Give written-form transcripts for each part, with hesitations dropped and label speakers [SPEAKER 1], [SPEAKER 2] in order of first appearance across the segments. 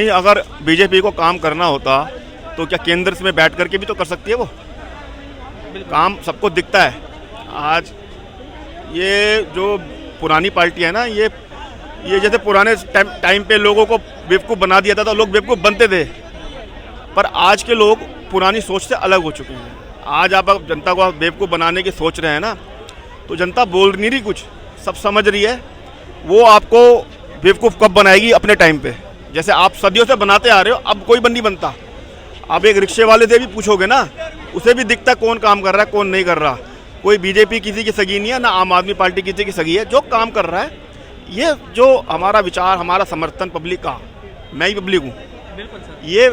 [SPEAKER 1] नहीं, अगर बीजेपी को काम करना होता तो क्या केंद्र में बैठ करके भी तो कर सकती है वो। काम सबको दिखता है। आज ये जो पुरानी पार्टी है ना, ये जैसे पुराने टाइम पे लोगों को बेवकूफ़ बना दिया था तो लोग बेवकूफ़ बनते थे, पर आज के लोग पुरानी सोच से अलग हो चुके हैं। आज आप जनता को बेवकूफ़ बनाने की सोच रहे हैं ना, तो जनता बोल नहीं रही, कुछ सब समझ रही है। वो आपको बेवकूफ़ कब बनाएगी? अपने टाइम पे। जैसे आप सदियों से बनाते आ रहे हो, अब कोई नहीं बनता। आप एक रिक्शे वाले से भी पूछोगे ना, उसे भी दिखता कौन काम कर रहा है कौन नहीं कर रहा। कोई बीजेपी किसी की सगी नहीं है, ना आम आदमी पार्टी किसी की सगी है। जो काम कर रहा है, ये जो हमारा विचार, हमारा समर्थन पब्लिक का, मैं ही पब्लिक हूँ, ये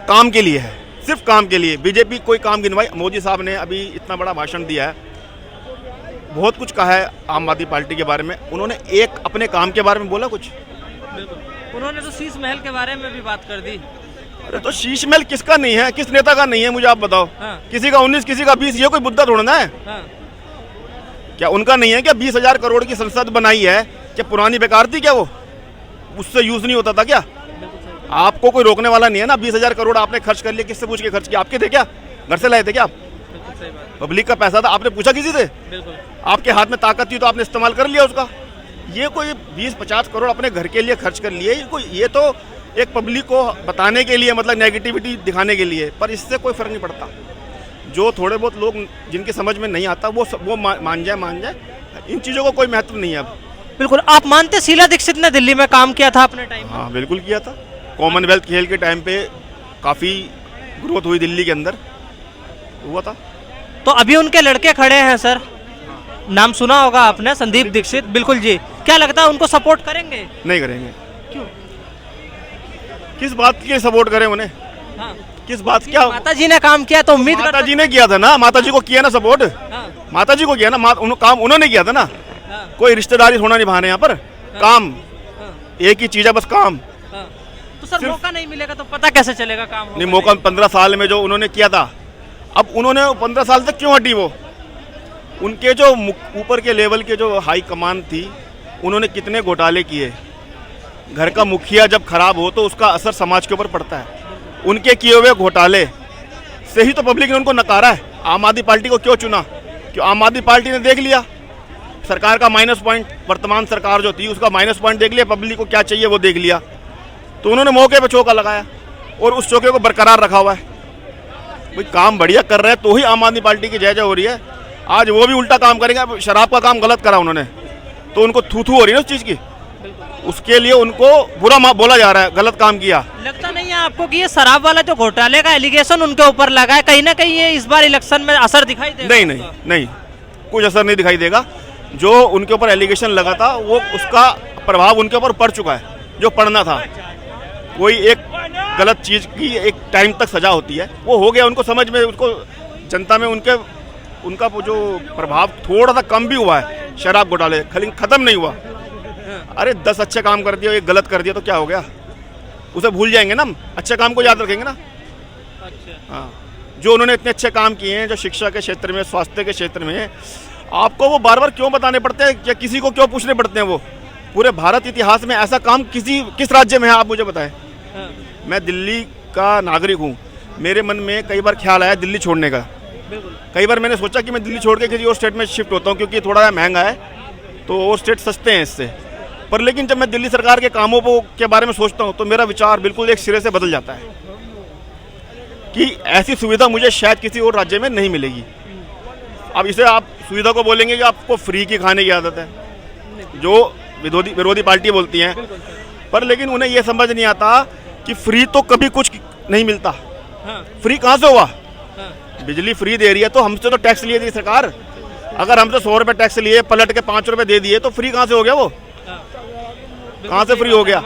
[SPEAKER 1] काम के लिए है, सिर्फ काम के लिए। बीजेपी कोई काम गिनवाई। मोदी साहब ने अभी इतना बड़ा भाषण दिया है, बहुत कुछ कहा है आम आदमी पार्टी के बारे में। उन्होंने एक अपने काम के बारे में बोला कुछ?
[SPEAKER 2] उन्होंने तो शीश महल के बारे में भी बात कर दी।
[SPEAKER 1] अरे तो शीश महल किसका नहीं है, किस नेता का नहीं है, मुझे आप बताओ। हाँ। किसी का 19, किसी का 20, ये कोई मुद्दा थोड़ा ना है। हाँ। क्या उनका नहीं है? क्या 20,000 करोड़ की संसद बनाई है, क्या पुरानी बेकार थी क्या? वो उससे यूज नहीं होता था क्या? आपको कोई रोकने वाला नहीं है ना। 20,000 करोड़ आपने खर्च कर लिए, किससे पूछ के खर्च किया? आपके थे क्या? घर से लाए थे क्या आप? पब्लिक का पैसा था, आपने पूछा किसी से? आपके हाथ में ताकत थी तो आपने इस्तेमाल कर लिया उसका। ये कोई 20-50 करोड़ अपने घर के लिए खर्च कर लिए, ये तो एक पब्लिक को बताने के लिए, मतलब नेगेटिविटी दिखाने के लिए, पर इससे कोई फर्क नहीं पड़ता। जो थोड़े बहुत लोग जिनकी समझ में नहीं आता वो मान जाए। इन चीज़ों को कोई महत्व नहीं है अब।
[SPEAKER 2] बिल्कुल। आप मानते शीला दीक्षित ने दिल्ली में काम किया था अपने टाइम?
[SPEAKER 1] हाँ बिल्कुल किया था। कॉमनवेल्थ खेल के टाइम पे काफ़ी ग्रोथ हुई दिल्ली के अंदर, हुआ था।
[SPEAKER 2] तो अभी उनके लड़के खड़े हैं सर, नाम सुना होगा आपने, संदीप दीक्षित। बिल्कुल जी, क्या लगता है उनको सपोर्ट करेंगे?
[SPEAKER 1] नहीं करेंगे।
[SPEAKER 2] क्यों? किस
[SPEAKER 1] बात की सपोर्ट करें उन्हें?
[SPEAKER 2] हाँ।
[SPEAKER 1] किस बात? क्या
[SPEAKER 2] माता जी ने काम किया तो उम्मीद
[SPEAKER 1] माता जी ने किया था ना, माता जी को किया ना सपोर्ट। हाँ। माता जी को किया ना, काम उन्होंने किया था ना। हाँ। कोई रिश्तेदारी थोड़ा निभाने यहाँ पर। हाँ। काम एक ही चीज है, बस काम।
[SPEAKER 2] तो सर मौका नहीं मिलेगा तो पता कैसे चलेगा काम?
[SPEAKER 1] नहीं, मौका 15 साल में जो उन्होंने किया था, अब उन्होंने 15 साल तक क्यों हटी? वो उनके जो ऊपर के लेवल के जो हाई कमान थी, उन्होंने कितने घोटाले किए। घर का मुखिया जब खराब हो तो उसका असर समाज के ऊपर पड़ता है। उनके किए हुए घोटाले से ही तो पब्लिक ने उनको नकारा है। आम आदमी पार्टी को क्यों चुना? क्यों? आम आदमी पार्टी ने देख लिया सरकार का माइनस पॉइंट, वर्तमान सरकार जो थी उसका माइनस पॉइंट देख लिया, पब्लिक को क्या चाहिए वो देख लिया, तो उन्होंने मौके पे चौका लगाया और उस चौके को बरकरार रखा हुआ है। भाई काम बढ़िया कर रहे हैं तो ही आम आदमी पार्टी की जय जय हो रही है। आज वो भी उल्टा काम करेंगे। शराब का काम गलत करा उन्होंने तो उनको थू हो रही है उस चीज़ की, उसके लिए उनको बुरा बोला जा रहा है, गलत काम किया।
[SPEAKER 2] लगता नहीं है आपको कि ये शराब वाला जो घोटाले का एलिगेशन उनके ऊपर लगा है, कहीं ना कहीं ये इस बार इलेक्शन में असर दिखाई देगा?
[SPEAKER 1] नहीं, कुछ असर नहीं दिखाई देगा। जो उनके ऊपर एलिगेशन लगा था वो उसका प्रभाव उनके ऊपर पड़ चुका है, जो पड़ना था। कोई एक गलत चीज़ की एक टाइम तक सजा होती है, वो हो गया उनको समझ में, उसको जनता में उनका जो प्रभाव थोड़ा सा कम भी हुआ है। शराब घोटाले खत्म नहीं हुआ। अरे 10 अच्छे काम कर दिया, एक गलत कर दिया तो क्या हो गया? उसे भूल जाएंगे ना, अच्छे काम को याद रखेंगे ना। अच्छा। हाँ, जो उन्होंने इतने अच्छे काम किए हैं, जो शिक्षा के क्षेत्र में, स्वास्थ्य के क्षेत्र में, आपको वो बार बार क्यों बताने पड़ते हैं या किसी को क्यों पूछने पड़ते हैं? वो पूरे भारत इतिहास में ऐसा काम किस राज्य में है, आप मुझे बताएं। हाँ। मैं दिल्ली का नागरिक हूँ, मेरे मन में कई बार ख्याल आया दिल्ली छोड़ने का। कई बार मैंने सोचा कि मैं दिल्ली छोड़ के किसी और स्टेट में शिफ्ट होता हूँ, क्योंकि थोड़ा महंगा है तो और स्टेट सस्ते हैं इससे। पर लेकिन जब मैं दिल्ली सरकार के कामों के बारे में सोचता हूँ तो मेरा विचार बिल्कुल एक सिरे से बदल जाता है कि ऐसी सुविधा मुझे शायद किसी और राज्य में नहीं मिलेगी। अब इसे आप सुविधा को बोलेंगे कि आपको फ्री की खाने की आदत है, जो विरोधी पार्टी बोलती हैं, पर लेकिन उन्हें यह समझ नहीं आता कि फ्री तो कभी कुछ नहीं मिलता। फ्री कहाँ से हुआ? बिजली फ्री दे रही है तो हमसे तो टैक्स लिए थी सरकार। अगर हमसे 100 रुपये टैक्स लिए, पलट के 5 रुपये दे दिए, तो फ्री कहाँ से हो गया? वो कहाँ से फ्री हो गया?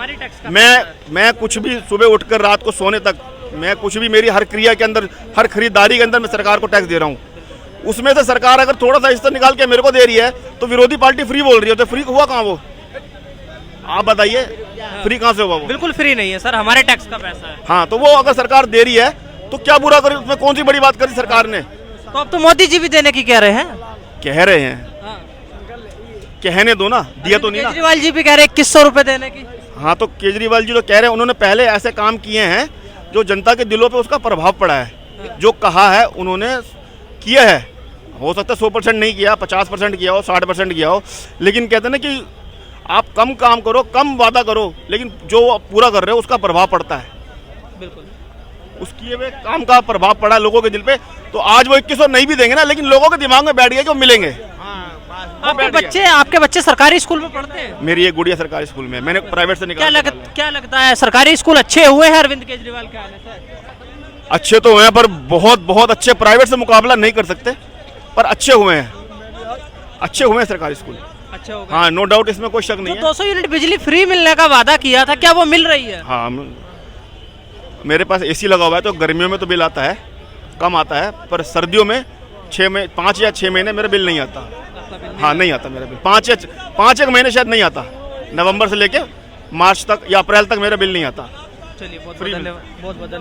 [SPEAKER 1] मैं कुछ भी सुबह उठकर रात को सोने तक, मैं कुछ भी, मेरी हर क्रिया के अंदर, हर खरीदारी के अंदर मैं सरकार को टैक्स दे रहा हूँ। उसमें से सरकार अगर थोड़ा सा हिस्सा निकाल के मेरे को दे रही है तो विरोधी पार्टी फ्री बोल रही है, तो फ्री हुआ कहाँ वो? आप बताइए, फ्री कहाँ से हुआ वो?
[SPEAKER 2] बिल्कुल फ्री नहीं है सर, हमारे टैक्स का पैसा है।
[SPEAKER 1] हाँ, तो वो अगर सरकार दे रही है तो क्या बुरा करी? उसमें कौन सी बड़ी बात करी सरकार ने?
[SPEAKER 2] तो अब तो मोदी जी भी देने की कह रहे हैं।
[SPEAKER 1] कहने दो ना, दिया तो नहीं ना।
[SPEAKER 2] केजरीवाल जी भी कह रहे हैं 2100 रुपए देने की।
[SPEAKER 1] हाँ, तो केजरीवाल जी जो कह रहे हैं, उन्होंने पहले ऐसे काम किए हैं जो जनता के दिलों पे उसका प्रभाव पड़ा है। जो कहा है उन्होंने किया है। हो सकता है 100% नहीं किया, 50% किया हो, 60% किया हो, लेकिन कहते हैं ना कि आप कम काम करो, कम वादा करो, लेकिन जो आप पूरा कर रहे हो उसका प्रभाव पड़ता है।
[SPEAKER 2] बिल्कुल।
[SPEAKER 1] उस किए हुए काम का प्रभाव पड़ा है लोगों के दिल पे। तो आज वो 2100 नहीं भी देंगे ना, लेकिन लोगों के दिमाग में बैठ गया कि वो मिलेंगे।
[SPEAKER 2] आपके बच्चे सरकारी स्कूल में पढ़ते हैं?
[SPEAKER 1] मेरी एक गुड़िया सरकारी स्कूल में है, मैंने प्राइवेट से निकाला।
[SPEAKER 2] क्या लगता है सरकारी स्कूल अच्छे हुए हैं अरविंद केजरीवाल के आने से?
[SPEAKER 1] अच्छे तो हुए हैं, पर बहुत बहुत अच्छे, प्राइवेट से मुकाबला नहीं कर सकते, पर अच्छे हुए हैं, अच्छे हुए हैं सरकारी स्कूल।
[SPEAKER 2] अच्छे हो गए।
[SPEAKER 1] हाँ, नो डाउट, इसमें कोई शक नहीं है।
[SPEAKER 2] 200 यूनिट बिजली फ्री मिलने का वादा किया था, क्या वो मिल रही है?
[SPEAKER 1] हाँ, मेरे पास एसी लगा हुआ है, तो गर्मियों में तो बिल आता है, कम आता है, पर सर्दियों में 5 या 6 महीने मेरा बिल नहीं आता। हाँ, नहीं आता मेरा बिल, 5 एक महीने शायद नहीं आता। नवंबर से लेके मार्च तक या अप्रैल तक मेरा बिल नहीं आता।
[SPEAKER 2] चलिए, बहुत बहुत धन्यवाद।